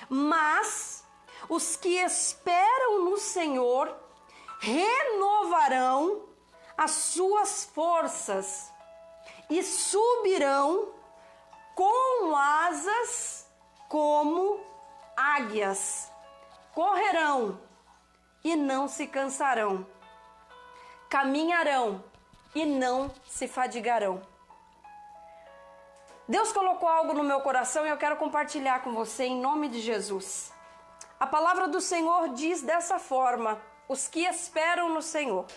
Mas os que esperam no Senhor renovarão as suas forças e subirão com asas como águias. Correrão e não se cansarão. Caminharão e não se fadigarão. Deus colocou algo no meu coração e eu quero compartilhar com você em nome de Jesus. A palavra do Senhor diz dessa forma: os que esperam no Senhor.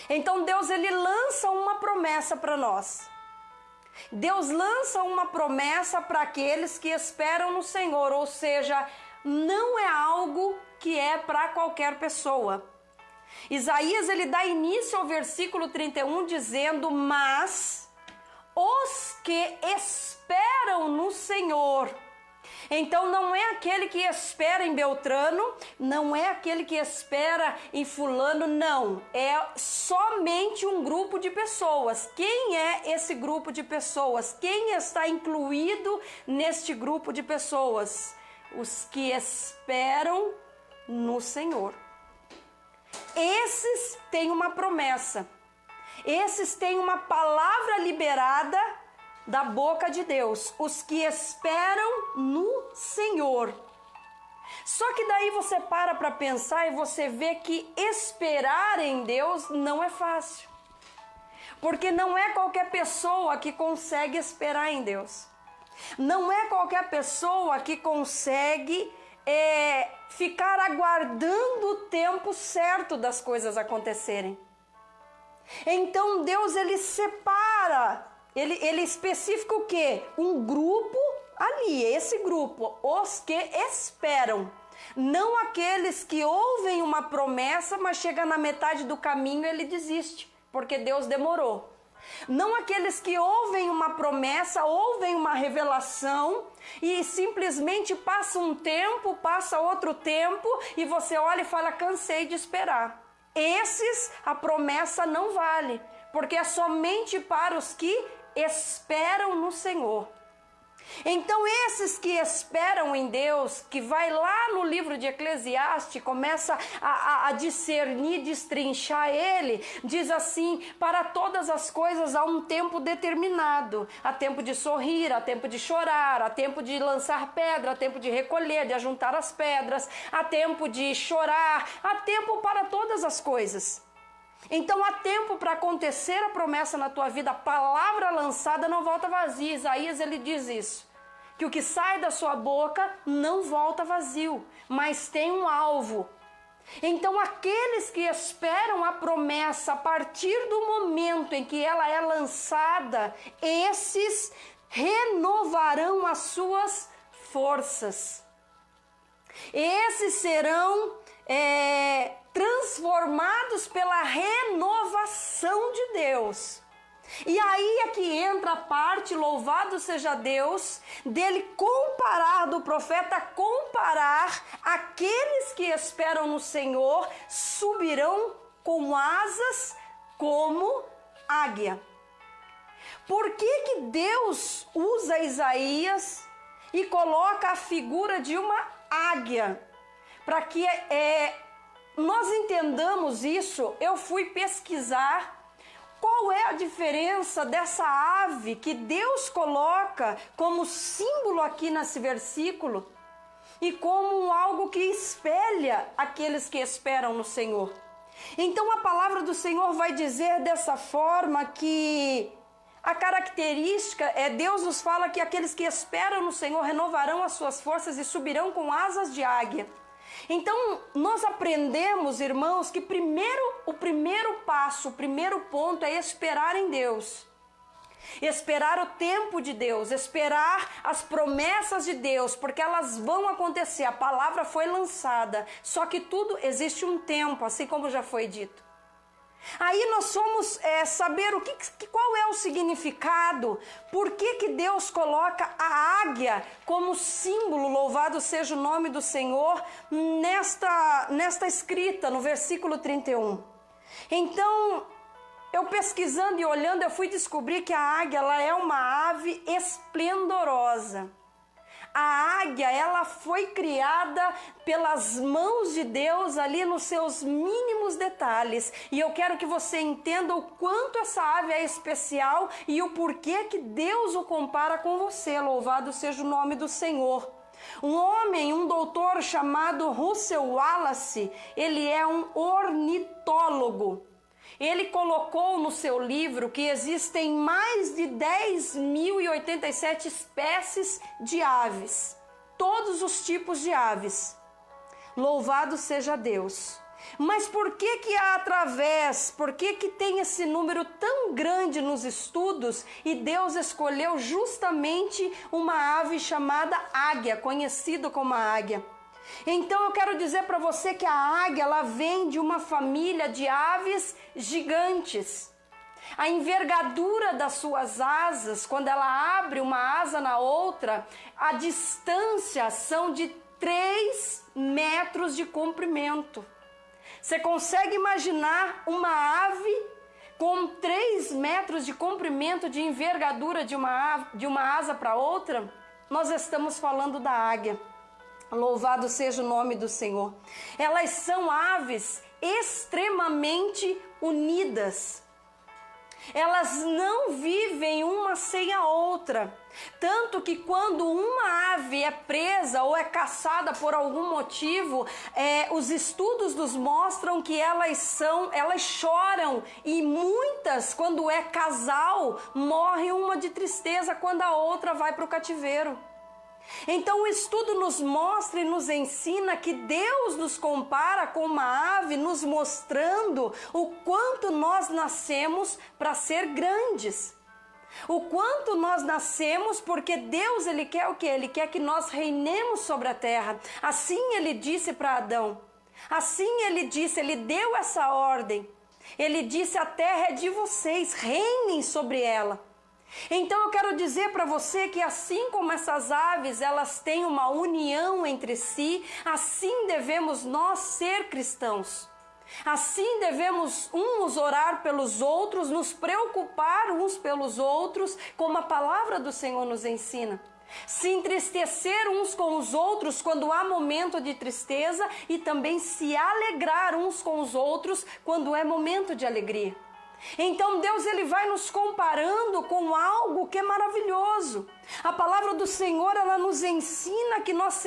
Então Deus, ele lança uma promessa para nós. Deus lança uma promessa para aqueles que esperam no Senhor, ou seja, não é algo que é para qualquer pessoa. Isaías, ele dá início ao versículo 31 dizendo: mas os que esperam no Senhor. Então não é aquele que espera em Beltrano, não é aquele que espera em fulano, não. É somente um grupo de pessoas. Quem é esse grupo de pessoas? Quem está incluído neste grupo de pessoas? Os que esperam no Senhor. Esses têm uma promessa. Esses têm uma palavra liberada da boca de Deus, os que esperam no Senhor. Só que daí você para pensar e você vê que esperar em Deus não é fácil. Porque não é qualquer pessoa que consegue esperar em Deus. Não é qualquer pessoa que consegue ficar aguardando o tempo certo das coisas acontecerem. Então Deus, ele separa, ele especifica o quê? Um grupo ali, esse grupo, os que esperam. Não aqueles que ouvem uma promessa, mas chega na metade do caminho e ele desiste, porque Deus demorou. Não aqueles que ouvem uma promessa, ouvem uma revelação e simplesmente passa um tempo, passa outro tempo e você olha e fala: cansei de esperar. Esses, a promessa não vale, porque é somente para os que esperam no Senhor. Então esses que esperam em Deus, que vai lá no livro de Eclesiastes, começa a discernir, destrinchar ele, diz assim: para todas as coisas há um tempo determinado, há tempo de sorrir, há tempo de chorar, há tempo de lançar pedra, há tempo de recolher, de ajuntar as pedras, há tempo de chorar, há tempo para todas as coisas. Então há tempo para acontecer a promessa na tua vida. A palavra lançada não volta vazia. Isaías, ele diz isso, que o que sai da sua boca não volta vazio, mas tem um alvo. Então aqueles que esperam a promessa a partir do momento em que ela é lançada, esses renovarão as suas forças. Esses serão transformados pela renovação de Deus. E aí é que entra a parte, louvado seja Deus, dele comparar, do profeta comparar aqueles que esperam no Senhor, subirão com asas como águia. Por que Deus usa Isaías e coloca a figura de uma águia? Para que nós entendamos isso, eu fui pesquisar qual é a diferença dessa ave que Deus coloca como símbolo aqui nesse versículo e como algo que espelha aqueles que esperam no Senhor. Então a palavra do Senhor vai dizer dessa forma que a característica Deus nos fala que aqueles que esperam no Senhor renovarão as suas forças e subirão com asas de águia. Então nós aprendemos, irmãos, que o primeiro passo, o primeiro ponto é esperar em Deus. Esperar o tempo de Deus, esperar as promessas de Deus, porque elas vão acontecer. A palavra foi lançada, só que tudo existe um tempo, assim como já foi dito. Aí nós vamos saber qual é o significado, por que Deus coloca a águia como símbolo, louvado seja o nome do Senhor, nesta escrita, no versículo 31. Então, eu pesquisando e olhando, eu fui descobrir que a águia ela é uma ave esplendorosa. A águia, ela foi criada pelas mãos de Deus ali nos seus mínimos detalhes. E eu quero que você entenda o quanto essa ave é especial e o porquê que Deus o compara com você. Louvado seja o nome do Senhor. Um homem, um doutor chamado Russell Wallace, ele é um ornitólogo. Ele colocou no seu livro que existem mais de 10.087 espécies de aves, todos os tipos de aves. Louvado seja Deus. Mas por que por que tem esse número tão grande nos estudos e Deus escolheu justamente uma ave chamada águia, conhecida como a águia? Então eu quero dizer para você que a águia, ela vem de uma família de aves gigantes. A envergadura das suas asas, quando ela abre uma asa na outra, a distância são de 3 metros de comprimento. Você consegue imaginar uma ave com 3 metros de comprimento, de envergadura de uma asa para outra? Nós estamos falando da águia. Louvado seja o nome do Senhor. Elas são aves extremamente unidas. Elas não vivem uma sem a outra. Tanto que quando uma ave é presa ou é caçada por algum motivo, os estudos nos mostram que elas choram, e muitas, quando é casal, morre uma de tristeza quando a outra vai para o cativeiro. Então o estudo nos mostra e nos ensina que Deus nos compara com uma ave, nos mostrando o quanto nós nascemos para ser grandes. O quanto nós nascemos porque Deus, Ele quer o quê? Ele quer que nós reinemos sobre a terra. Assim Ele disse para Adão. Assim Ele disse, Ele deu essa ordem. Ele disse, a terra é de vocês, reinem sobre ela. Então eu quero dizer para você que assim como essas aves, elas têm uma união entre si, assim devemos nós ser cristãos. Assim devemos uns orar pelos outros, nos preocupar uns pelos outros, como a palavra do Senhor nos ensina. Se entristecer uns com os outros quando há momento de tristeza e também se alegrar uns com os outros quando é momento de alegria. Então Deus, Ele vai nos comparando com algo que é maravilhoso. A palavra do Senhor, ela nos ensina que nós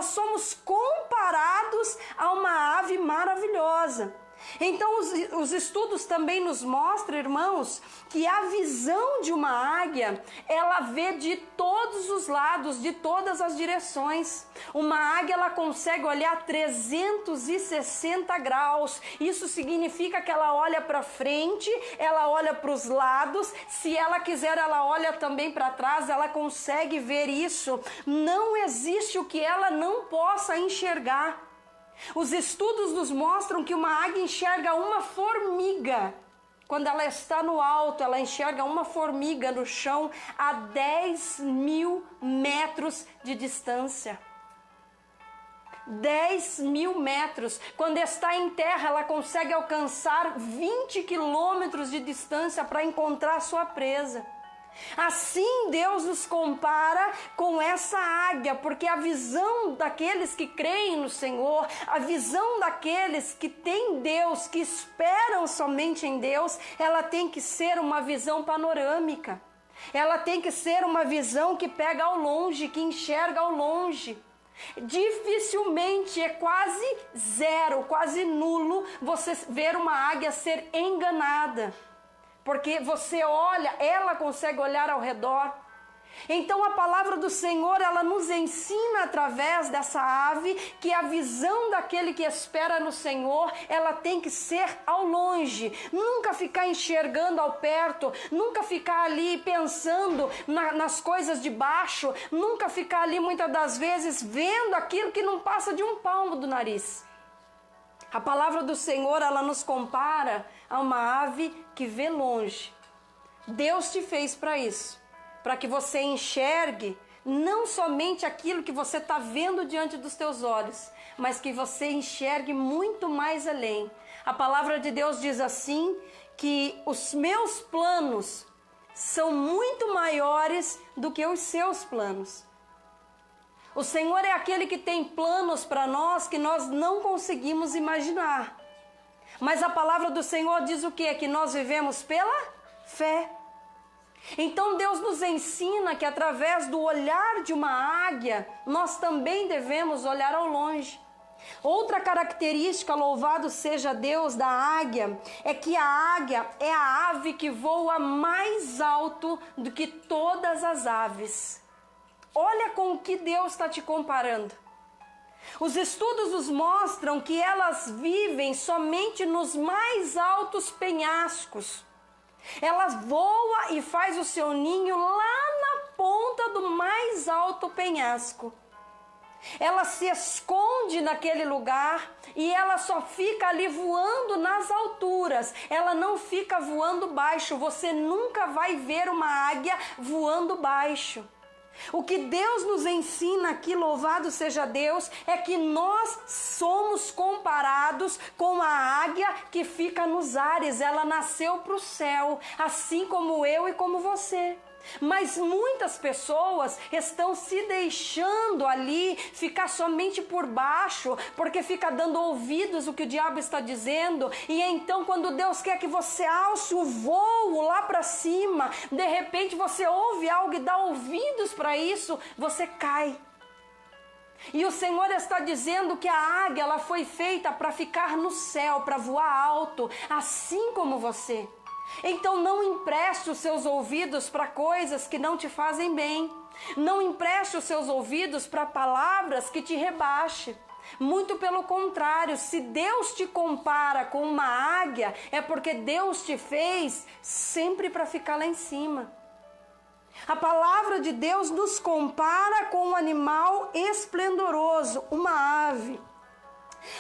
somos comparados a uma ave maravilhosa. Então os estudos também nos mostram, irmãos, que a visão de uma águia, ela vê de todos os lados, de todas as direções. Uma águia, ela consegue olhar 360 graus. Isso significa que ela olha para frente, ela olha para os lados. Se ela quiser, ela olha também para trás, ela consegue ver isso. Não existe o que ela não possa enxergar. Os estudos nos mostram que uma águia enxerga uma formiga. Quando ela está no alto, ela enxerga uma formiga no chão a 10.000 metros de distância. 10.000 metros. Quando está em terra, ela consegue alcançar 20 quilômetros de distância para encontrar sua presa. Assim Deus nos compara com essa águia, porque a visão daqueles que creem no Senhor, a visão daqueles que têm Deus, que esperam somente em Deus, ela tem que ser uma visão panorâmica. Ela tem que ser uma visão que pega ao longe, que enxerga ao longe. Dificilmente, é quase zero, quase nulo você ver uma águia ser enganada. Porque você olha, ela consegue olhar ao redor. Então a palavra do Senhor, ela nos ensina através dessa ave que a visão daquele que espera no Senhor, ela tem que ser ao longe. Nunca ficar enxergando ao perto, nunca ficar ali pensando nas coisas de baixo, nunca ficar ali muitas das vezes vendo aquilo que não passa de um palmo do nariz. A palavra do Senhor, ela nos compara a uma ave que vê longe. Deus te fez para isso, para que você enxergue não somente aquilo que você está vendo diante dos teus olhos, mas que você enxergue muito mais além. A palavra de Deus diz assim, que os meus planos são muito maiores do que os seus planos. O Senhor é aquele que tem planos para nós que nós não conseguimos imaginar. Mas a palavra do Senhor diz o quê? Que nós vivemos pela fé. Então Deus nos ensina que através do olhar de uma águia, nós também devemos olhar ao longe. Outra característica, louvado seja Deus, da águia, é que a águia é a ave que voa mais alto do que todas as aves. Olha com o que Deus está te comparando. Os estudos nos mostram que elas vivem somente nos mais altos penhascos. Ela voa e faz o seu ninho lá na ponta do mais alto penhasco. Ela se esconde naquele lugar e ela só fica ali voando nas alturas. Ela não fica voando baixo. Você nunca vai ver uma águia voando baixo. O que Deus nos ensina aqui, louvado seja Deus, é que nós somos comparados com a águia que fica nos ares. Ela nasceu para o céu, assim como eu e como você. Mas muitas pessoas estão se deixando ali ficar somente por baixo, porque fica dando ouvidos ao que o diabo está dizendo. E então, quando Deus quer que você alce o voo lá para cima, de repente você ouve algo e dá ouvidos para isso, você cai. E o Senhor está dizendo que a águia ela foi feita para ficar no céu, para voar alto, assim como você. Então não empreste os seus ouvidos para coisas que não te fazem bem. Não empreste os seus ouvidos para palavras que te rebaixem. Muito pelo contrário, se Deus te compara com uma águia, é porque Deus te fez sempre para ficar lá em cima. A palavra de Deus nos compara com um animal esplendoroso, uma ave.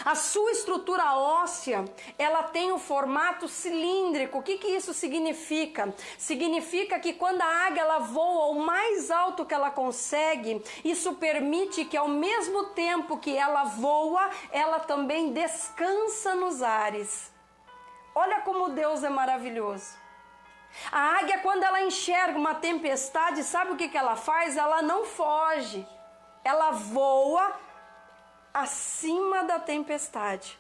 A sua estrutura óssea, ela tem um formato cilíndrico. O que isso significa? Significa que quando a águia ela voa o mais alto que ela consegue, isso permite que ao mesmo tempo que ela voa, ela também descansa nos ares. Olha como Deus é maravilhoso. A águia, quando ela enxerga uma tempestade, sabe o que ela faz? Ela não foge, ela voa acima da tempestade.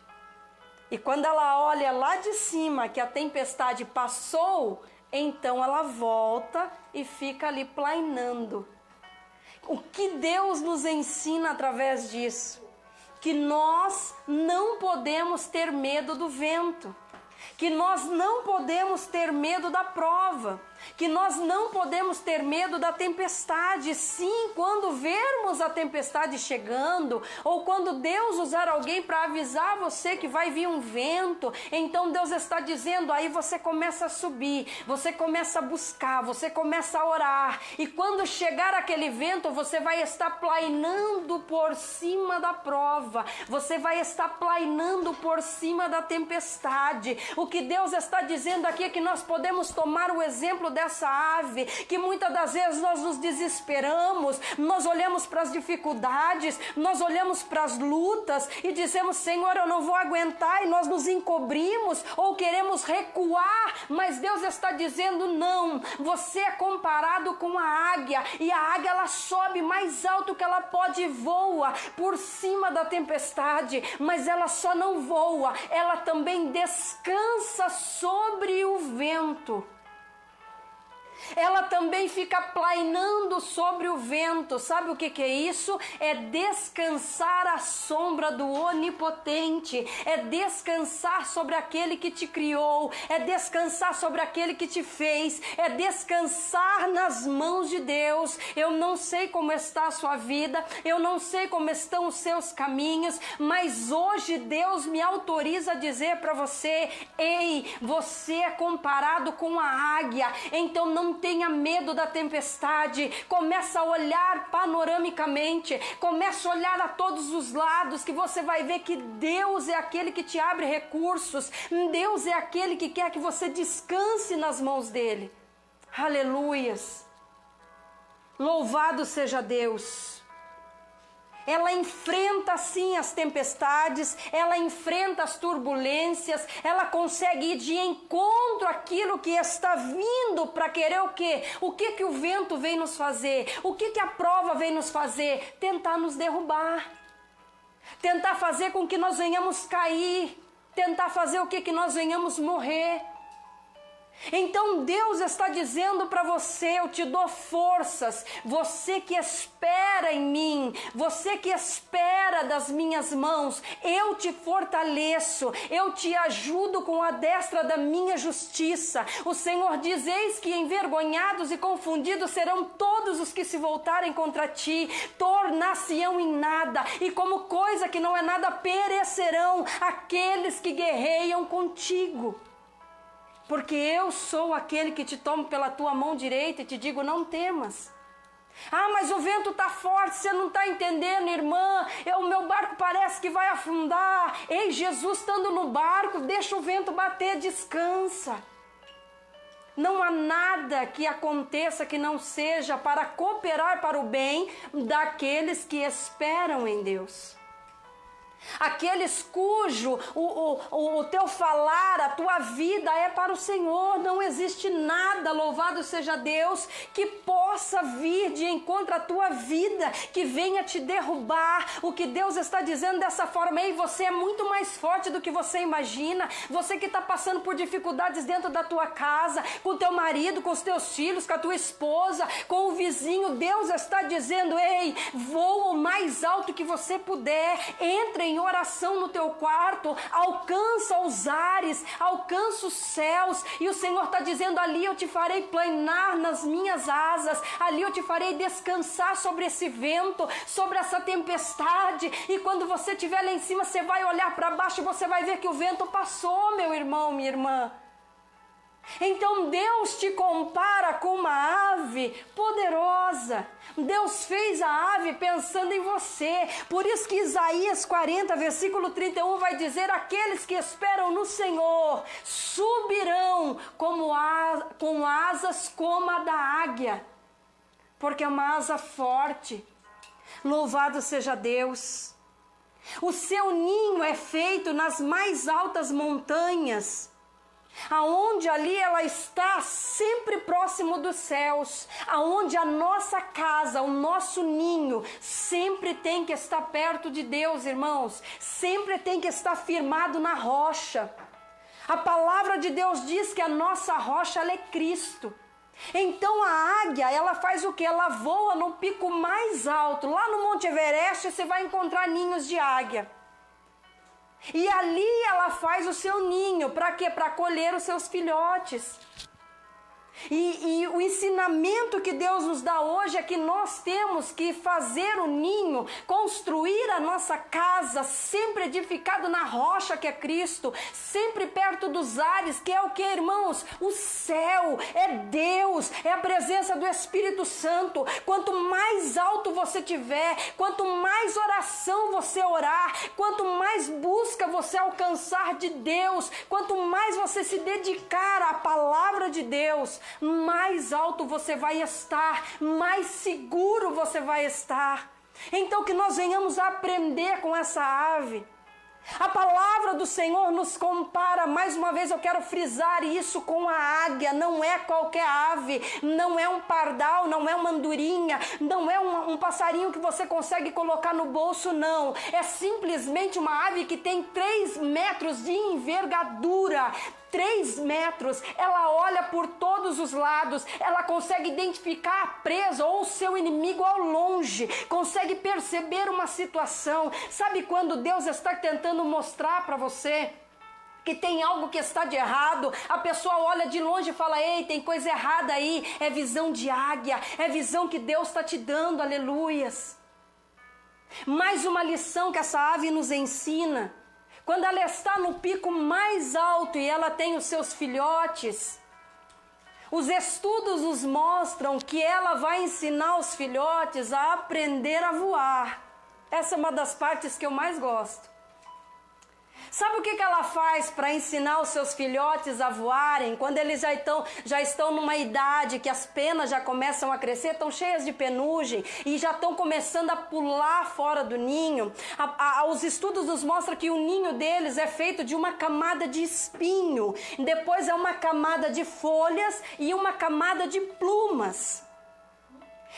E quando ela olha lá de cima que a tempestade passou, então ela volta e fica ali plainando. O que Deus nos ensina através disso? Que nós não podemos ter medo do vento, que nós não podemos ter medo da prova, que nós não podemos ter medo da tempestade. Sim, quando vermos a tempestade chegando, ou quando Deus usar alguém para avisar você que vai vir um vento, então Deus está dizendo, aí você começa a subir, você começa a buscar, você começa a orar, e quando chegar aquele vento, você vai estar plainando por cima da prova, você vai estar plainando por cima da tempestade. O que Deus está dizendo aqui é que nós podemos tomar o exemplo dessa ave, que muitas das vezes nós nos desesperamos, nós olhamos para as dificuldades, nós olhamos para as lutas e dizemos, Senhor, eu não vou aguentar, e nós nos encobrimos ou queremos recuar, mas Deus está dizendo, não, você é comparado com a águia, e a águia ela sobe mais alto que ela pode e voa por cima da tempestade, mas ela só não voa, ela também descansa sobre o vento. Ela também fica plainando sobre o vento. Sabe o que é isso? É descansar à sombra do Onipotente, é descansar sobre aquele que te criou, é descansar sobre aquele que te fez, é descansar nas mãos de Deus. Eu não sei como está a sua vida, eu não sei como estão os seus caminhos, mas hoje Deus me autoriza a dizer para você, ei, você é comparado com a águia, então não tenha medo da tempestade. Começa a olhar panoramicamente, começa a olhar a todos os lados, que você vai ver que Deus é aquele que te abre recursos, Deus é aquele que quer que você descanse nas mãos dele. Aleluias! Louvado seja Deus! ela enfrenta sim as tempestades, ela enfrenta as turbulências, ela consegue ir de encontro àquilo que está vindo para querer o quê? O que que o vento vem nos fazer? O que que a prova vem nos fazer? Tentar nos derrubar, tentar fazer com que nós venhamos cair, tentar fazer o que nós venhamos morrer. Então Deus está dizendo para você: eu te dou forças, você que espera em mim, você que espera das minhas mãos, eu te fortaleço, eu te ajudo com a destra da minha justiça. O Senhor diz: eis que envergonhados e confundidos serão todos os que se voltarem contra ti, tornar-se-ão em nada, e como coisa que não é nada perecerão aqueles que guerreiam contigo. Porque eu sou aquele que te tomo pela tua mão direita e te digo: não temas. Ah, mas o vento está forte, você não está entendendo, irmã. O meu barco parece que vai afundar. Ei, Jesus estando no barco, deixa o vento bater, descansa. Não há nada que aconteça que não seja para cooperar para o bem daqueles que esperam em Deus. Aqueles cujo o teu falar, a tua vida é para o Senhor. Não existe nada, louvado seja Deus, que possa vir de encontro à tua vida, que venha te derrubar. O que Deus está dizendo dessa forma: ei, você é muito mais forte do que você imagina. Você que está passando por dificuldades dentro da tua casa, com o teu marido, com os teus filhos, com a tua esposa, com o vizinho, Deus está dizendo: ei, voa o mais alto que você puder, entra em oração no teu quarto, alcança os ares, alcança os céus, e o Senhor está dizendo: ali eu te farei planar nas minhas asas, ali eu te farei descansar sobre esse vento, sobre essa tempestade, e quando você estiver lá em cima, você vai olhar para baixo e você vai ver que o vento passou, meu irmão, minha irmã. Então Deus te compara com uma ave poderosa. Deus fez a ave pensando em você. Por isso que Isaías 40, versículo 31 vai dizer: aqueles que esperam no Senhor subirão com asas como a da águia. Porque é uma asa forte. Louvado seja Deus. O seu ninho é feito nas mais altas montanhas, aonde ali ela está sempre próximo dos céus, aonde a nossa casa, o nosso ninho sempre tem que estar perto de Deus, irmãos, sempre tem que estar firmado na rocha. A palavra de Deus diz que a nossa rocha, ela é Cristo. Então a águia, ela faz o que? Ela voa no pico mais alto. Lá no Monte Everest você vai encontrar ninhos de águia. E ali ela faz o seu ninho, para quê? Para acolher os seus filhotes. E o ensinamento que Deus nos dá hoje é que nós temos que fazer o ninho, construir a nossa casa, sempre edificado na rocha que é Cristo, sempre perto dos ares, que é o que, irmãos? O céu, é Deus, é a presença do Espírito Santo. Quanto mais alto você tiver, quanto mais oração você orar, quanto mais busca você alcançar de Deus, quanto mais você se dedicar à palavra de Deus, mais alto você vai estar, mais seguro você vai estar. Então que nós venhamos a aprender com essa ave. A palavra do Senhor nos compara, mais uma vez eu quero frisar isso, com a águia. Não é qualquer ave, não é um pardal, não é uma andorinha, não é um passarinho que você consegue colocar no bolso, não. É simplesmente uma ave que tem 3 metros de envergadura. 3 metros, ela olha por todos os lados, ela consegue identificar a presa ou o seu inimigo ao longe, consegue perceber uma situação. Sabe quando Deus está tentando mostrar para você que tem algo que está de errado, a pessoa olha de longe e fala: ei, tem coisa errada aí. É visão de águia, é visão que Deus está te dando, aleluias. Mais uma lição que essa ave nos ensina. Quando ela está no pico mais alto e ela tem os seus filhotes, os estudos nos mostram que ela vai ensinar os filhotes a aprender a voar. Essa é uma das partes que eu mais gosto. Sabe o que ela faz para ensinar os seus filhotes a voarem? Quando eles já estão numa idade que as penas já começam a crescer, estão cheias de penugem e já estão começando a pular fora do ninho. Os estudos nos mostram que o ninho deles é feito de uma camada de espinho, depois é uma camada de folhas e uma camada de plumas.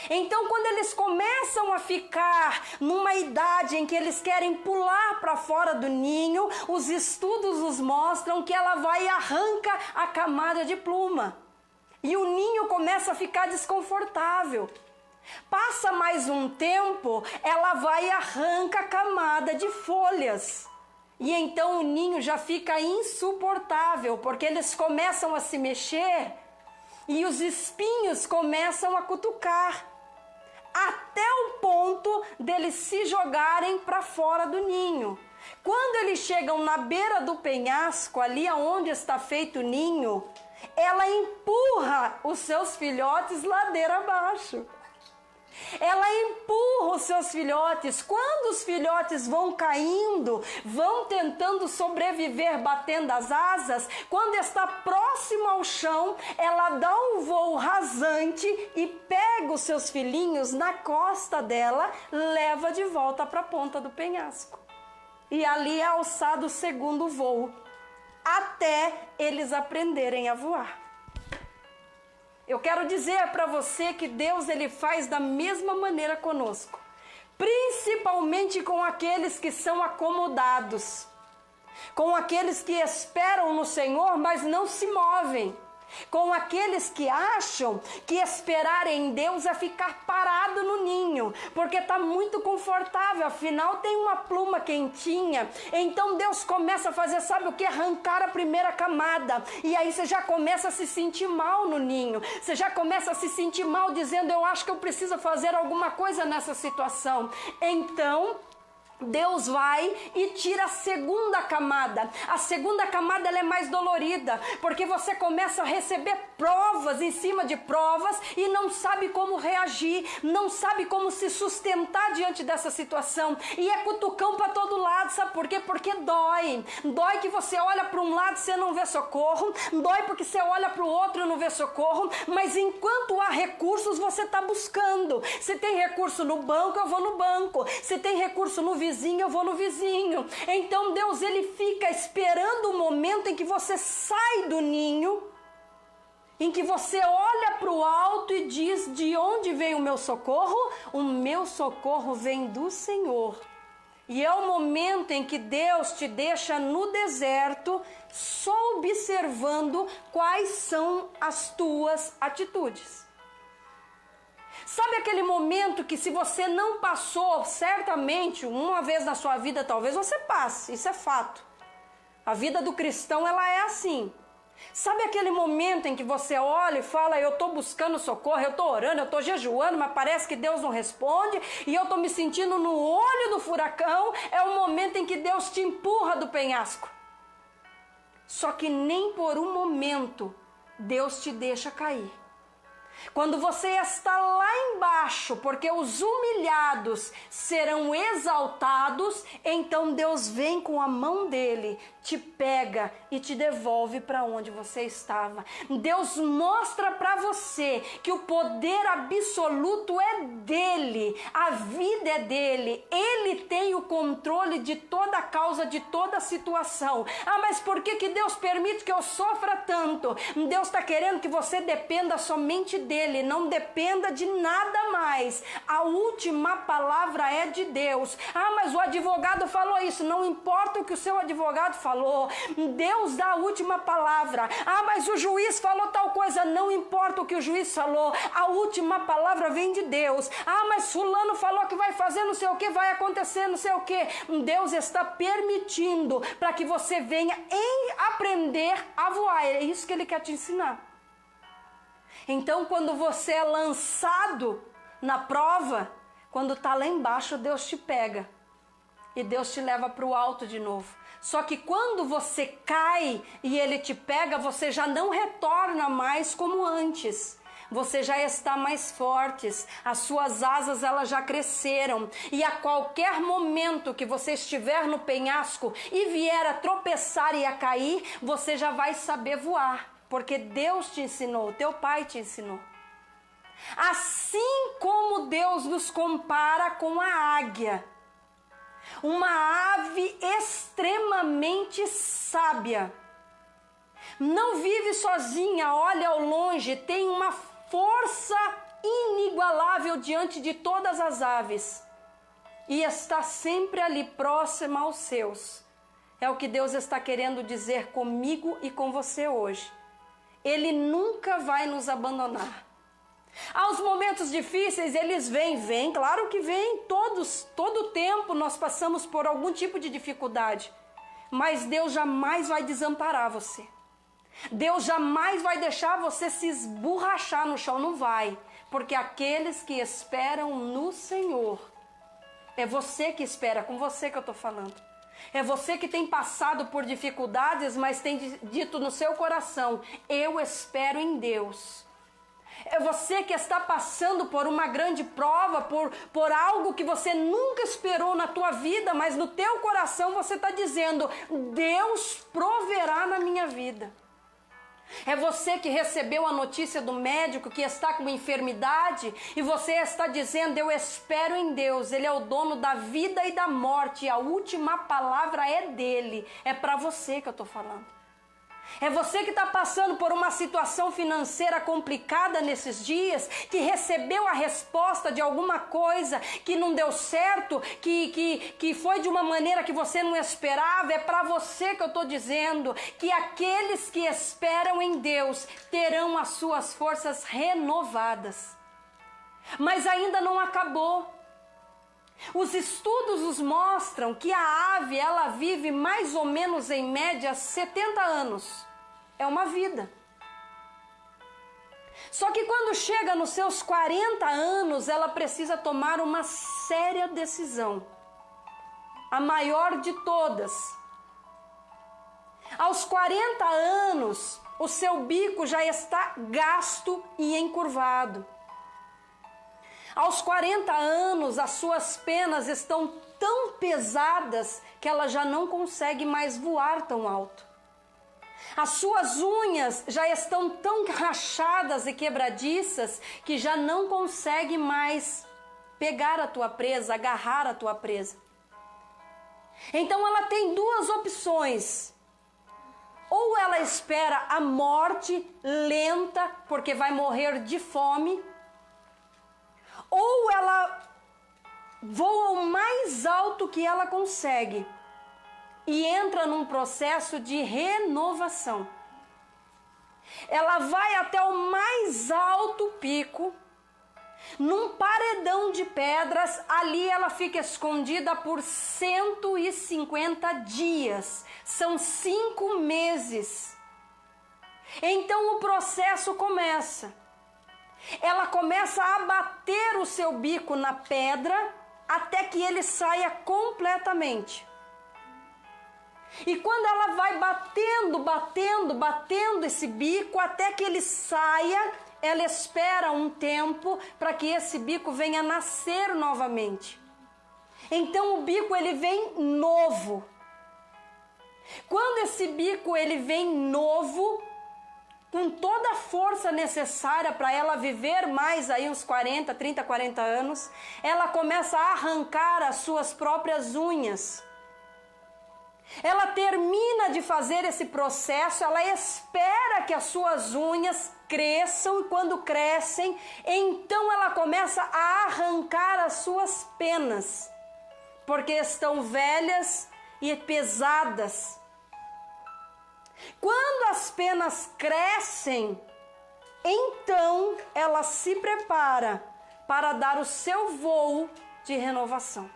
Então, quando eles começam a ficar numa idade em que eles querem pular para fora do ninho, os estudos nos mostram que ela vai e arranca a camada de pluma. E o ninho começa a ficar desconfortável. Passa mais um tempo, ela vai e arranca a camada de folhas. E então o ninho já fica insuportável, porque eles começam a se mexer e os espinhos começam a cutucar, até o ponto deles se jogarem para fora do ninho. Quando eles chegam na beira do penhasco, ali onde está feito o ninho, ela empurra os seus filhotes ladeira abaixo. Ela empurra os seus filhotes. Quando os filhotes vão caindo, vão tentando sobreviver batendo as asas, quando está próximo ao chão, ela dá um voo rasante e pega os seus filhinhos na costa dela, leva de volta para a ponta do penhasco. E ali é alçado o segundo voo, até eles aprenderem a voar. Eu quero dizer para você que Deus ele faz da mesma maneira conosco, principalmente com aqueles que são acomodados, com aqueles que esperam no Senhor, mas não se movem, com aqueles que acham que esperar em Deus é ficar parado no ninho, porque está muito confortável, afinal tem uma pluma quentinha. Então Deus começa a fazer, sabe o que? Arrancar a primeira camada, e aí você já começa a se sentir mal no ninho, você já começa a se sentir mal dizendo, eu acho que eu preciso fazer alguma coisa nessa situação. Então Deus vai e tira a segunda camada. A segunda camada ela é mais dolorida, porque você começa a receber provas em cima de provas e não sabe como reagir, não sabe como se sustentar diante dessa situação. E é cutucão para todo lado, sabe por quê? Porque dói. Dói que você olha para um lado e você não vê socorro, dói porque você olha para o outro e não vê socorro, mas enquanto há recursos você está buscando. Se tem recurso no banco, eu vou no banco. Se tem recurso no vizinho, eu vou no vizinho. Então Deus ele fica esperando o momento em que você sai do ninho, em que você olha para o alto e diz, de onde vem o meu socorro? O meu socorro vem do Senhor. E é o momento em que Deus te deixa no deserto, só observando quais são as tuas atitudes. Sabe aquele momento que se você não passou, certamente, uma vez na sua vida, talvez você passe, isso é fato. A vida do cristão, ela é assim. Sabe aquele momento em que você olha e fala, eu estou buscando socorro, eu estou orando, eu estou jejuando, mas parece que Deus não responde, e eu estou me sentindo no olho do furacão, é o momento em que Deus te empurra do penhasco. Só que nem por um momento Deus te deixa cair. Quando você está lá embaixo, porque os humilhados serão exaltados, então Deus vem com a mão dele, te pega e te devolve para onde você estava. Deus mostra para você que o poder absoluto é dele, a vida é dele, ele tem o controle de toda a causa, de toda a situação. Ah, mas por que Deus permite que eu sofra tanto? Deus está querendo que você dependa somente dele, não dependa de nada mais. A última palavra é de Deus. Ah, mas o advogado falou isso. Não importa o que o seu advogado falou, Deus dá a última palavra. Ah, mas o juiz falou tal coisa. Não importa o que o juiz falou, a última palavra vem de Deus. Ah, mas fulano falou que vai fazer não sei o que, vai acontecer não sei o que. Deus está permitindo para que você venha aprender a voar. É isso que ele quer te ensinar. Então, quando você é lançado na prova, quando está lá embaixo, Deus te pega e Deus te leva para o alto de novo. Só que quando você cai e ele te pega, você já não retorna mais como antes. Você já está mais fortes, as suas asas elas já cresceram, e a qualquer momento que você estiver no penhasco e vier a tropeçar e a cair, você já vai saber voar, porque Deus te ensinou, teu pai te ensinou. Assim como Deus nos compara com a águia, uma ave extremamente sábia, não vive sozinha, olha ao longe, tem uma força inigualável diante de todas as aves e está sempre ali próxima aos seus. É o que Deus está querendo dizer comigo e com você hoje. Ele nunca vai nos abandonar. Aos momentos difíceis eles vêm, claro que vêm, todo tempo nós passamos por algum tipo de dificuldade, mas Deus jamais vai desamparar você. Deus jamais vai deixar você se esborrachar no chão, não vai, porque aqueles que esperam no Senhor, é você que espera, com você que eu estou falando. É você que tem passado por dificuldades, mas tem dito no seu coração, eu espero em Deus. É você que está passando por uma grande prova, por algo que você nunca esperou na tua vida, mas no teu coração você está dizendo, Deus proverá na minha vida. É você que recebeu a notícia do médico que está com uma enfermidade e você está dizendo, eu espero em Deus, Ele é o dono da vida e da morte e a última palavra é dele. É para você que eu estou falando. É você que está passando por uma situação financeira complicada nesses dias, que recebeu a resposta de alguma coisa que não deu certo, que foi de uma maneira que você não esperava. É para você que eu estou dizendo que aqueles que esperam em Deus terão as suas forças renovadas. Mas ainda não acabou. Os estudos nos mostram que a ave, ela vive mais ou menos em média 70 anos. É uma vida. Só que quando chega nos seus 40 anos, ela precisa tomar uma séria decisão. A maior de todas. Aos 40 anos, o seu bico já está gasto e encurvado. Aos 40 anos, as suas penas estão tão pesadas que ela já não consegue mais voar tão alto. As suas unhas já estão tão rachadas e quebradiças que já não consegue mais pegar a tua presa, agarrar a tua presa. Então ela tem duas opções. Ou ela espera a morte lenta, porque vai morrer de fome, ou ela voa o mais alto que ela consegue e entra num processo de renovação. Ela vai até o mais alto pico, num paredão de pedras, ali ela fica escondida por 150 dias, são 5 meses. Então o processo começa. Ela começa a bater o seu bico na pedra até que ele saia completamente. E quando ela vai batendo esse bico até que ele saia, ela espera um tempo para que esse bico venha nascer novamente. Então o bico ele vem novo. Quando esse bico ele vem novo, com toda a força necessária para ela viver mais aí uns 40, 30, 40 anos, ela começa a arrancar as suas próprias unhas. Ela termina de fazer esse processo, ela espera que as suas unhas cresçam e quando crescem, então ela começa a arrancar as suas penas, porque estão velhas e pesadas. Quando as penas crescem, então ela se prepara para dar o seu voo de renovação.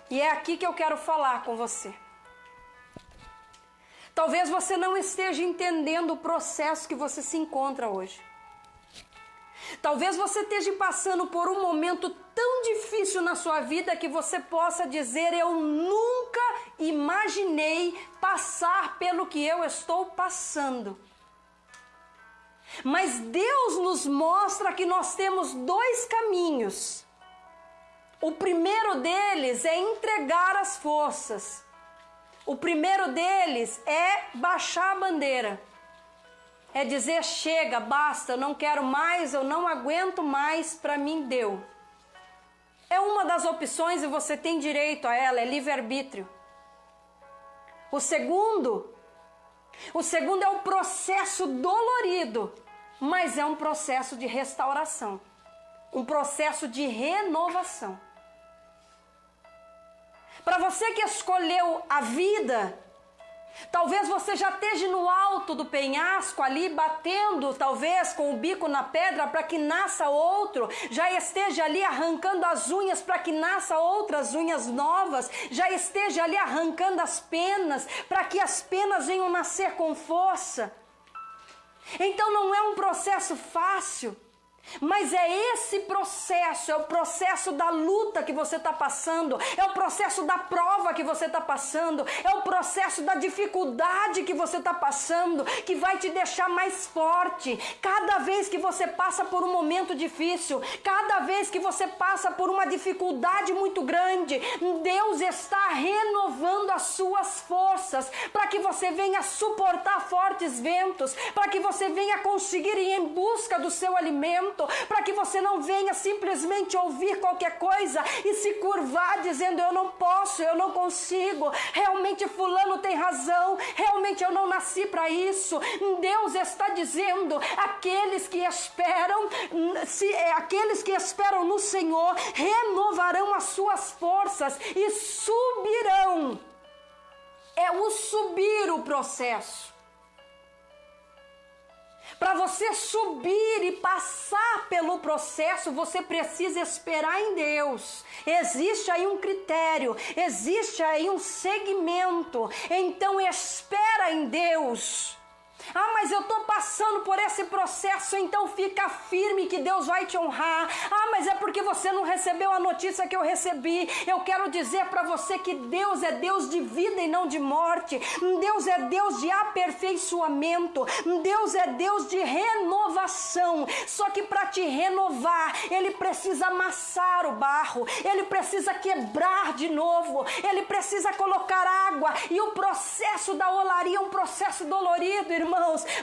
E é aqui que eu quero falar com você. Talvez você não esteja entendendo o processo que você se encontra hoje. Talvez você esteja passando por um momento tão difícil na sua vida que você possa dizer, eu nunca imaginei passar pelo que eu estou passando. Mas Deus nos mostra que nós temos dois caminhos. O primeiro deles é entregar as forças. O primeiro deles é baixar a bandeira. É dizer, chega, basta, eu não quero mais, eu não aguento mais, para mim deu. É uma das opções e você tem direito a ela, é livre-arbítrio. O segundo é o processo dolorido, mas é um processo de restauração, um processo de renovação. Para você que escolheu a vida, talvez você já esteja no alto do penhasco ali, batendo talvez com o bico na pedra para que nasça outro, já esteja ali arrancando as unhas para que nasça outras unhas novas, já esteja ali arrancando as penas para que as penas venham nascer com força. Então não é um processo fácil. Mas é esse processo, é o processo da luta que você está passando, é o processo da prova que você está passando, é o processo da dificuldade que você está passando, que vai te deixar mais forte. Cada vez que você passa por um momento difícil, cada vez que você passa por uma dificuldade muito grande, Deus está renovando as suas forças, para que você venha suportar fortes ventos, para que você venha conseguir ir em busca do seu alimento, para que você não venha simplesmente ouvir qualquer coisa e se curvar dizendo eu não posso, eu não consigo, realmente fulano tem razão, realmente eu não nasci para isso. Deus está dizendo, aqueles que esperam no Senhor renovarão as suas forças e subirão. É o subir o processo. Para você subir e passar pelo processo, você precisa esperar em Deus. Existe aí um critério, existe aí um segmento. Então espera em Deus. Ah, mas eu estou passando por esse processo, então fica firme que Deus vai te honrar. Ah, mas é porque você não recebeu a notícia que eu recebi. Eu quero dizer para você que Deus é Deus de vida e não de morte. Deus é Deus de aperfeiçoamento. Deus é Deus de renovação. Só que para te renovar, Ele precisa amassar o barro. Ele precisa quebrar de novo. Ele precisa colocar água. E o processo da olaria é um processo dolorido, irmão.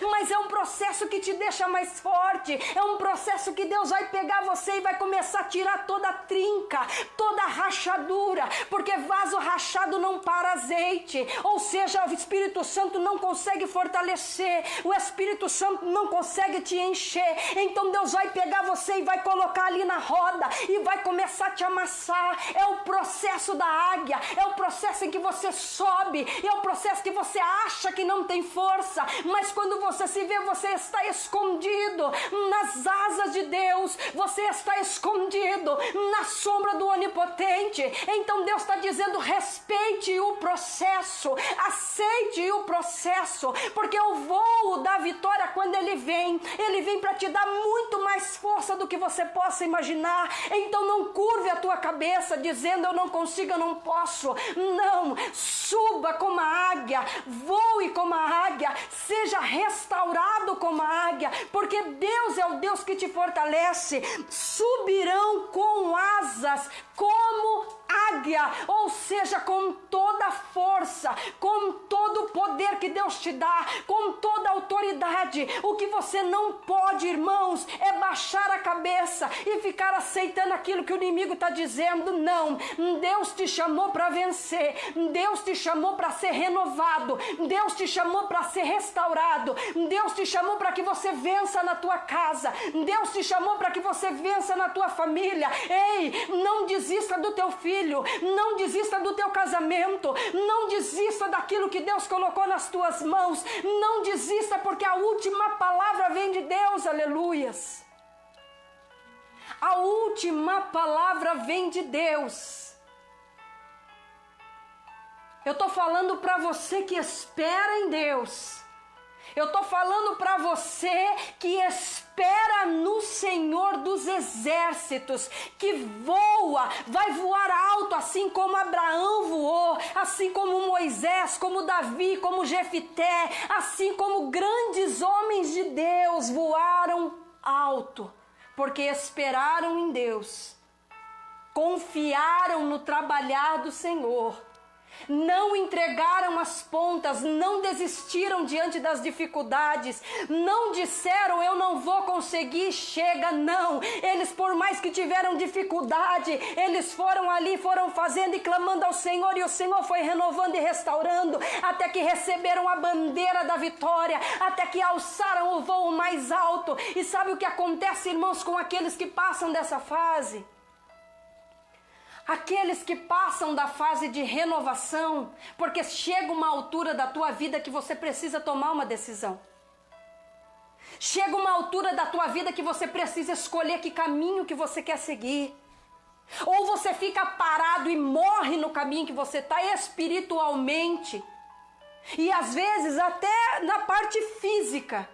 Mas é um processo que te deixa mais forte, é um processo que Deus vai pegar você e vai começar a tirar toda a trinca, toda a rachadura, porque vaso rachado não para azeite, ou seja, o Espírito Santo não consegue fortalecer, o Espírito Santo não consegue te encher. Então Deus vai pegar você e vai colocar ali na roda e vai começar a te amassar. É o processo da águia, é o processo em que você sobe, é o processo que você acha que não tem força, mas quando você se vê, você está escondido nas asas de Deus, você está escondido na sombra do Onipotente. Então Deus está dizendo, respeite o processo, aceite o processo, porque o voo da vitória, quando ele vem para te dar muito mais força do que você possa imaginar. Então não curve a tua cabeça dizendo, eu não consigo, eu não posso. Não, suba como a águia, voe como a águia, seja restaurado como a águia, porque Deus é o Deus que te fortalece. Subirão com asas como águia, ou seja, com toda a força, com todo o poder que Deus te dá, com toda a autoridade. O que você não pode, irmãos, é baixar a cabeça e ficar aceitando aquilo que o inimigo está dizendo. Não, Deus te chamou para vencer, Deus te chamou para ser renovado, Deus te chamou para ser restaurado, Deus te chamou para que você vença na tua casa, Deus te chamou para que você vença na tua família. Ei, não desista do teu filho, não desista do teu casamento, não desista daquilo que Deus colocou nas tuas mãos, não desista, porque a última palavra vem de Deus, aleluias. A última palavra vem de Deus. Eu estou falando para você que espera em Deus. Eu estou falando para você que espera no Senhor dos exércitos, que voa, vai voar alto, assim como Abraão voou, assim como Moisés, como Davi, como Jefité, assim como grandes homens de Deus voaram alto, porque esperaram em Deus, confiaram no trabalhar do Senhor. Não entregaram as pontas, não desistiram diante das dificuldades, não disseram eu não vou conseguir, chega, não. Eles, por mais que tiveram dificuldade, eles foram ali, foram fazendo e clamando ao Senhor, e o Senhor foi renovando e restaurando, até que receberam a bandeira da vitória, até que alçaram o voo mais alto. E sabe o que acontece, irmãos, com aqueles que passam dessa fase? Aqueles que passam da fase de renovação, porque chega uma altura da tua vida que você precisa tomar uma decisão. Chega uma altura da tua vida que você precisa escolher que caminho que você quer seguir. Ou você fica parado e morre no caminho que você está espiritualmente. E às vezes até na parte física.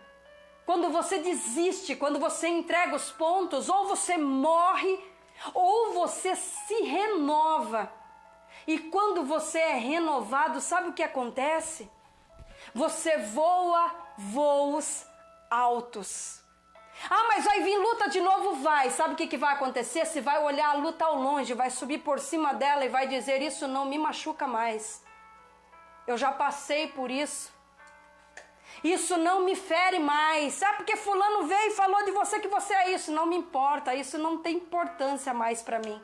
Quando você desiste, quando você entrega os pontos, ou você morre, ou você se renova. E quando você é renovado, sabe o que acontece? Você voa voos altos. Ah, mas vai vir luta de novo? Vai. Sabe o que vai acontecer? Você vai olhar a luta ao longe, vai subir por cima dela e vai dizer: isso não me machuca mais. Eu já passei por isso. Isso não me fere mais. Sabe porque fulano veio e falou de você que você é isso? Não me importa, isso não tem importância mais para mim.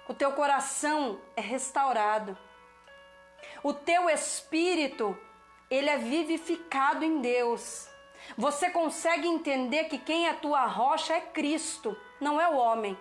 O teu coração é restaurado. O teu espírito, ele é vivificado em Deus. Você consegue entender que quem é tua rocha é Cristo, não é o homem.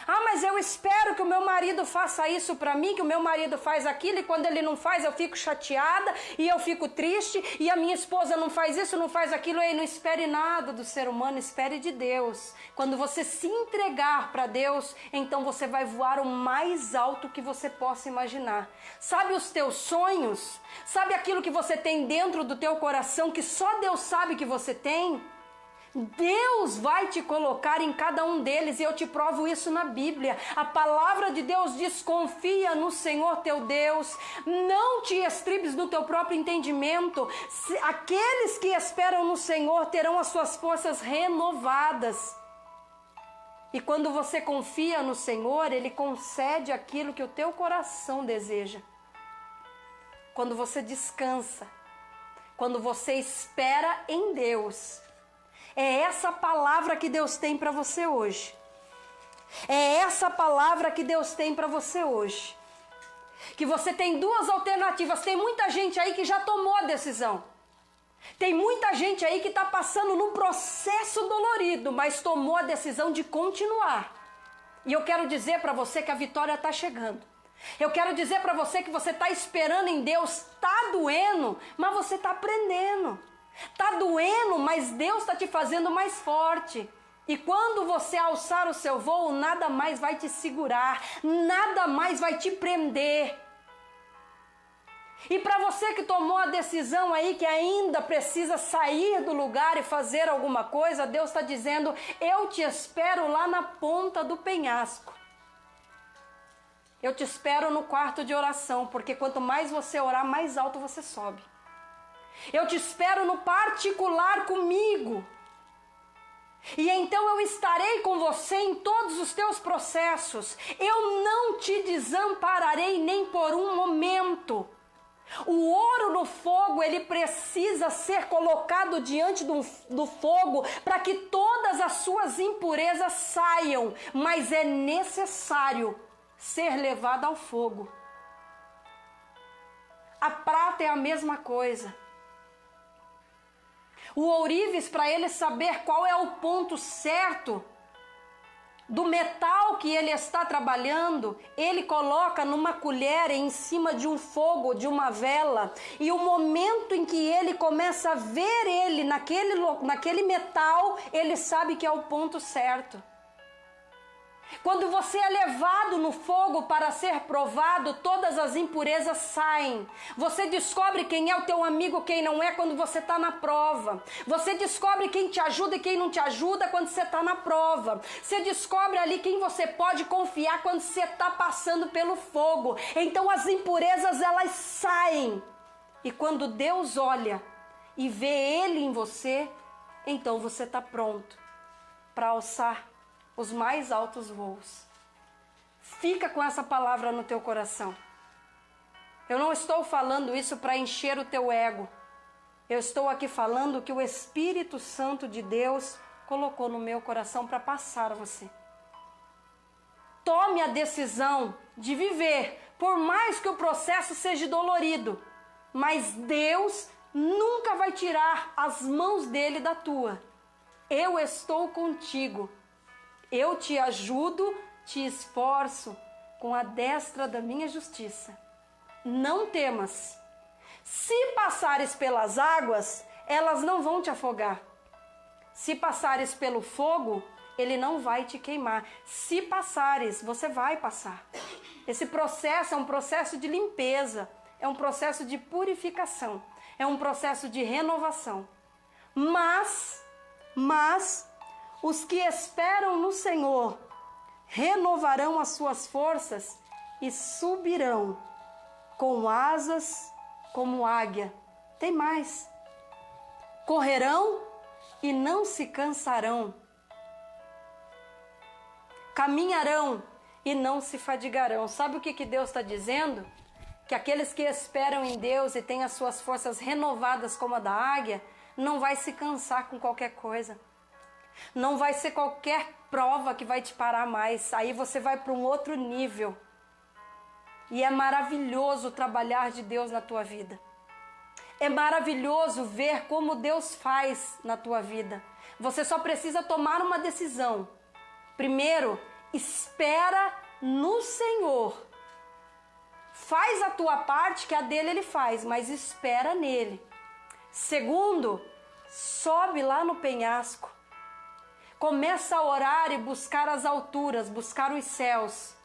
Ah, mas eu espero que o meu marido faça isso para mim, que o meu marido faz aquilo, e quando ele não faz eu fico chateada e eu fico triste, e a minha esposa não faz isso, não faz aquilo. Ei, não espere nada do ser humano, espere de Deus. Quando você se entregar para Deus, então você vai voar o mais alto que você possa imaginar. Sabe os teus sonhos? Sabe aquilo que você tem dentro do teu coração, que só Deus sabe que você tem? Deus vai te colocar em cada um deles, e eu te provo isso na Bíblia. A palavra de Deus diz: confia no Senhor teu Deus, não te estribes no teu próprio entendimento. Aqueles que esperam no Senhor terão as suas forças renovadas. E quando você confia no Senhor, Ele concede aquilo que o teu coração deseja. Quando você descansa, quando você espera em Deus, é essa palavra que Deus tem para você hoje. É essa palavra que Deus tem para você hoje. Que você tem duas alternativas. Tem muita gente aí que já tomou a decisão. Tem muita gente aí que está passando num processo dolorido, mas tomou a decisão de continuar. E eu quero dizer para você que a vitória está chegando. Eu quero dizer para você que você está esperando em Deus. Está doendo, mas você está aprendendo. Está doendo, mas Deus está te fazendo mais forte. E quando você alçar o seu voo, nada mais vai te segurar, nada mais vai te prender. E para você que tomou a decisão aí, que ainda precisa sair do lugar e fazer alguma coisa, Deus está dizendo: eu te espero lá na ponta do penhasco. Eu te espero no quarto de oração, porque quanto mais você orar, mais alto você sobe. Eu te espero no particular comigo. E então eu estarei com você em todos os teus processos. Eu não te desampararei nem por um momento. O ouro no fogo, ele precisa ser colocado diante do fogo para que todas as suas impurezas saiam. Mas é necessário ser levado ao fogo. A prata é a mesma coisa. O ourives, para ele saber qual é o ponto certo do metal que ele está trabalhando, ele coloca numa colher em cima de um fogo, de uma vela, e o momento em que ele começa a ver ele naquele metal, ele sabe que é o ponto certo. Quando você é levado no fogo para ser provado, todas as impurezas saem. Você descobre quem é o teu amigo, quem não é, quando você está na prova. Você descobre quem te ajuda e quem não te ajuda quando você está na prova. Você descobre ali quem você pode confiar quando você está passando pelo fogo. Então as impurezas, elas saem. E quando Deus olha e vê Ele em você, então você está pronto para alçar os mais altos voos. Fica com essa palavra no teu coração. Eu não estou falando isso para encher o teu ego. Eu estou aqui falando que o Espírito Santo de Deus colocou no meu coração para passar a você. Tome a decisão de viver, por mais que o processo seja dolorido, mas Deus nunca vai tirar as mãos dele da tua. Eu estou contigo. Eu te ajudo, te esforço com a destra da minha justiça. Não temas. Se passares pelas águas, elas não vão te afogar. Se passares pelo fogo, ele não vai te queimar. Se passares, você vai passar. Esse processo é um processo de limpeza, é um processo de purificação, é um processo de renovação. Mas os que esperam no Senhor renovarão as suas forças e subirão com asas como águia. Tem mais. Correrão e não se cansarão. Caminharão e não se fadigarão. Sabe o que Deus está dizendo? Que aqueles que esperam em Deus e têm as suas forças renovadas como a da águia, não vai se cansar com qualquer coisa. Não vai ser qualquer prova que vai te parar mais. Aí você vai para um outro nível. E é maravilhoso trabalhar de Deus na tua vida. É maravilhoso ver como Deus faz na tua vida. Você só precisa tomar uma decisão. Primeiro, espera no Senhor. Faz a tua parte, que a dele ele faz, mas espera nele. Segundo, sobe lá no penhasco. Começa a orar e buscar as alturas, buscar os céus.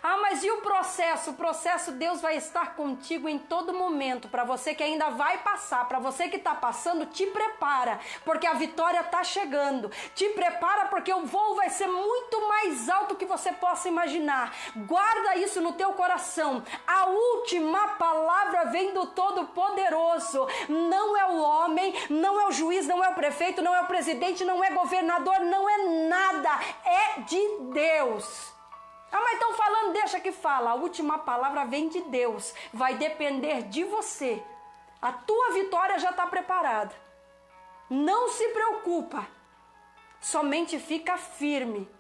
Ah, mas e o processo? O processo, Deus vai estar contigo em todo momento. Para você que ainda vai passar, para você que está passando, te prepara, porque a vitória está chegando. Te prepara, porque o voo vai ser muito mais alto que você possa imaginar. Guarda isso no teu coração. A última palavra vem do Todo-Poderoso. Não é o homem, não é o juiz, não é o prefeito, não é o presidente, não é governador, não é nada. É de Deus. Ah, mas estão falando, deixa que fala. A última palavra vem de Deus. Vai depender de você. A tua vitória já está preparada. Não se preocupa. Somente fica firme.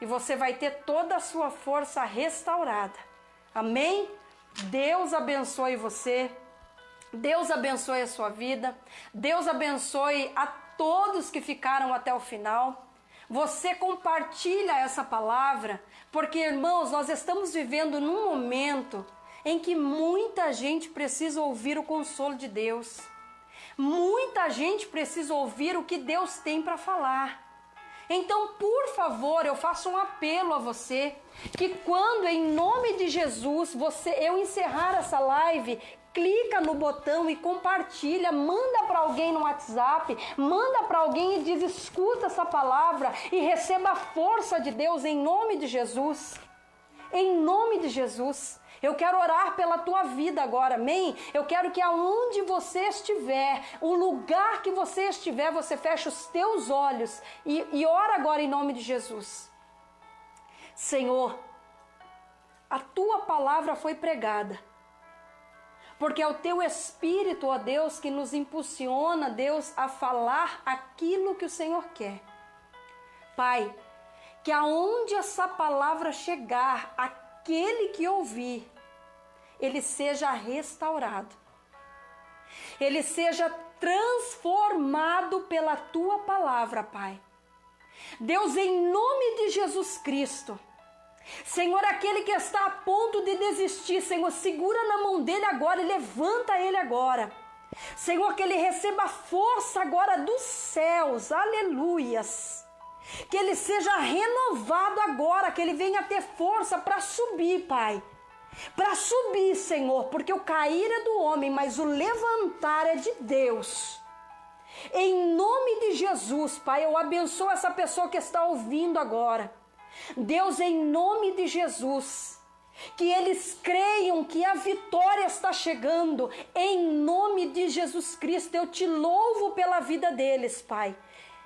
E você vai ter toda a sua força restaurada. Amém? Deus abençoe você. Deus abençoe a sua vida. Deus abençoe a todos que ficaram até o final. Você compartilha essa palavra, porque, irmãos, nós estamos vivendo num momento em que muita gente precisa ouvir o consolo de Deus. Muita gente precisa ouvir o que Deus tem para falar. Então, por favor, eu faço um apelo a você, que quando, em nome de Jesus, eu encerrar essa live, clica no botão e compartilha, manda para alguém no WhatsApp, manda para alguém e diz, escuta essa palavra e receba a força de Deus em nome de Jesus. Em nome de Jesus. Eu quero orar pela tua vida agora, amém? Eu quero que aonde você estiver, o lugar que você estiver, você feche os teus olhos e ora agora em nome de Jesus. Senhor, a tua palavra foi pregada. Porque é o teu Espírito, ó Deus, que nos impulsiona, Deus, a falar aquilo que o Senhor quer. Pai, que aonde essa palavra chegar, aquele que ouvir, ele seja restaurado. Ele seja transformado pela tua palavra, Pai. Deus, em nome de Jesus Cristo, Senhor, aquele que está a ponto de desistir, Senhor, segura na mão dele agora e levanta ele agora. Senhor, que ele receba força agora dos céus, aleluias. Que ele seja renovado agora, que ele venha ter força para subir, Pai. Para subir, Senhor, porque o cair é do homem, mas o levantar é de Deus. Em nome de Jesus, Pai, eu abençoo essa pessoa que está ouvindo agora. Deus, em nome de Jesus, que eles creiam que a vitória está chegando. Em nome de Jesus Cristo, eu te louvo pela vida deles, Pai.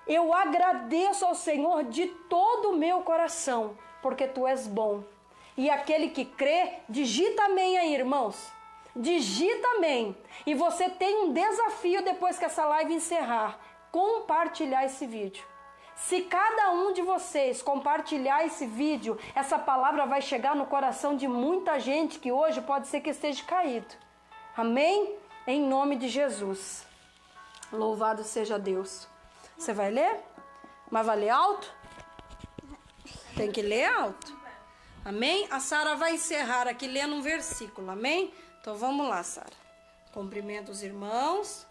Eu agradeço ao Senhor de todo o meu coração, porque Tu és bom. E aquele que crê, digita amém aí, irmãos. Digita amém. E você tem um desafio depois que essa live encerrar: compartilhar esse vídeo. Se cada um de vocês compartilhar esse vídeo, essa palavra vai chegar no coração de muita gente que hoje pode ser que esteja caído. Amém? Em nome de Jesus. Louvado seja Deus. Você vai ler? Mas vai ler alto? Tem que ler alto. Amém? A Sara vai encerrar aqui lendo um versículo. Amém? Então vamos lá, Sara. Cumprimenta os irmãos.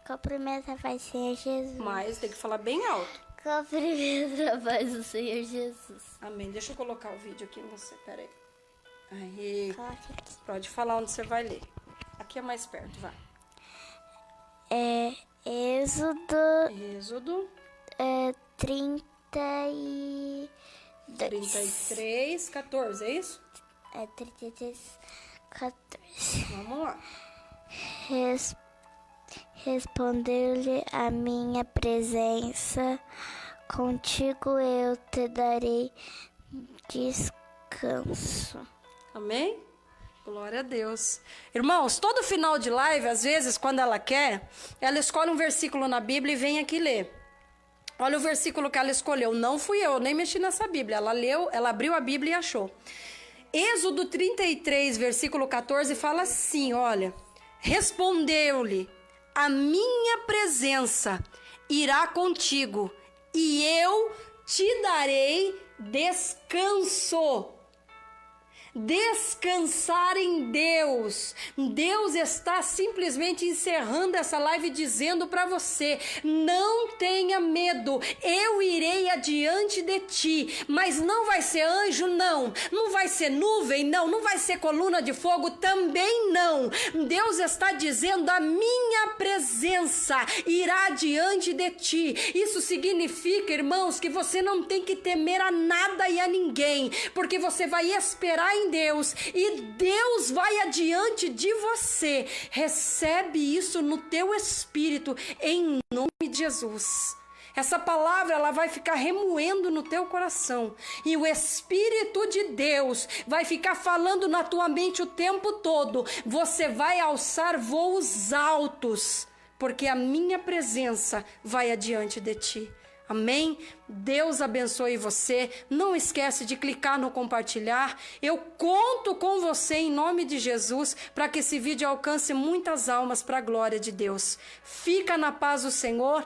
Cumprimenta a paz do Senhor Jesus. Mas tem que falar bem alto. Cumprimenta a paz do Senhor Jesus. Amém. Deixa eu colocar o vídeo aqui em você. Pera aí. Aí. Coloque aqui. Pode falar onde você vai ler. Aqui é mais perto, vai. Êxodo 33, 14, é isso? 33, 14. Vamos lá. Respondeu-lhe: a minha presença contigo eu te darei descanso. Amém? Glória a Deus. Irmãos, todo final de live, às vezes, quando ela quer, ela escolhe um versículo na Bíblia e vem aqui ler. Olha o versículo que ela escolheu. Não fui eu nem mexi nessa Bíblia. Ela leu, ela abriu a Bíblia e achou. Êxodo 33, versículo 14, fala assim, olha. Respondeu-lhe: a minha presença irá contigo e eu te darei descanso. Descansar em Deus. Deus está simplesmente encerrando essa live dizendo para você: não tenha medo, eu irei adiante de ti. Mas não vai ser anjo, não. Não vai ser nuvem, não. Não vai ser coluna de fogo, também não. Deus está dizendo: a minha presença irá adiante de ti. Isso significa, irmãos, que você não tem que temer a nada e a ninguém, porque você vai esperar em Deus e Deus vai adiante de você. Recebe isso no teu espírito em nome de Jesus. Essa palavra ela vai ficar remoendo no teu coração e o Espírito de Deus vai ficar falando na tua mente o tempo todo. Você vai alçar voos altos, porque a minha presença vai adiante de ti. Amém? Deus abençoe você. Não esquece de clicar no compartilhar. Eu conto com você em nome de Jesus para que esse vídeo alcance muitas almas para a glória de Deus. Fica na paz do Senhor.